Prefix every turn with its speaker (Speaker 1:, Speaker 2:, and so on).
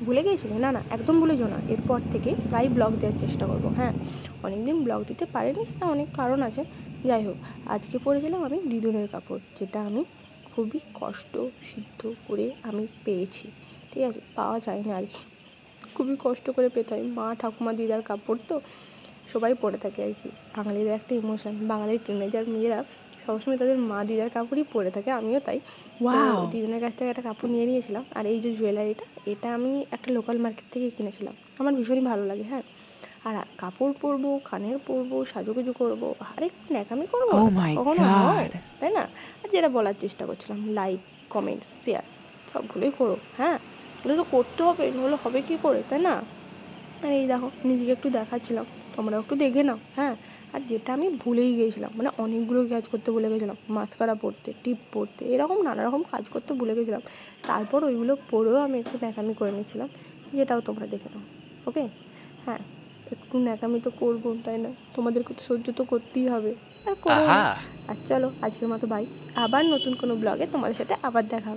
Speaker 1: ভুলে গিয়েছিলে? না না, একদম ভুলে যেও না। এরপর থেকে প্রায় ব্লগ দেওয়ার চেষ্টা করবো। হ্যাঁ, অনেক দিন ব্লগ দিতে পারিনি, অনেক কারণ আছে। যাই হোক, আজকে পরেছিলাম আমি দিদুনের কাপড়, যেটা আমি খুবই কষ্ট সিদ্ধ করে আমি পেয়েছি। ঠিক আছে, পাওয়া যায় না আর কি, খুবই কষ্ট করে পেতে হয়। মা, ঠাকুমা, দিদার কাপড় তো সবাই পরে থাকে আর কি। বাঙালিদের একটা ইমোশন, বাঙালির টিনেজার মেয়েরা সবসময় তাদের মা দিদার কাপড়ই পরে থাকে, আমিও তাই। তো দিদুনের কাছ থেকে একটা কাপড় নিয়ে নিয়েছিলাম। আর এই যে জুয়েলারিটা, এটা আমি একটা লোকাল মার্কেট থেকে কিনেছিলাম, আমার ভীষণই ভালো লাগে। হ্যাঁ, আর কাপড় পরবো, কানের পরবো, সাজুগুজু করবো, আরে ন্যাকামি করবো, কখনো হয়, তাই না? আর যেটা বলার চেষ্টা করছিলাম, লাইক, কমেন্ট, শেয়ার সবগুলোই করো। হ্যাঁ, এগুলো তো করতে হবে, নাহলে হবে কী করে, তাই না? আর এই দেখো, নিজেকে একটু দেখাচ্ছিলাম, তোমরাও একটু দেখে নাও। হ্যাঁ, আর যেটা আমি ভুলেই গিয়েছিলাম, মানে অনেকগুলো কাজ করতে ভুলে গেছিলাম, মাস্কারা পরতে, টিপ পরতে, এরকম নানা রকম কাজ করতে ভুলে গেছিলাম। তারপর ওইগুলো পরেও আমি একটু ন্যাকামি করে নিয়েছিলাম, যেটাও তোমরা দেখে নাও। ওকে, হ্যাঁ, একটু ন্যাকামি তো করবো, তাই না? তোমাদেরকে তো সহ্য তো করতেই হবে, আর করো না। আর চলো, আজকের মতো বাই। আবার নতুন কোনো ব্লগে তোমাদের সাথে আবার দেখা হবে।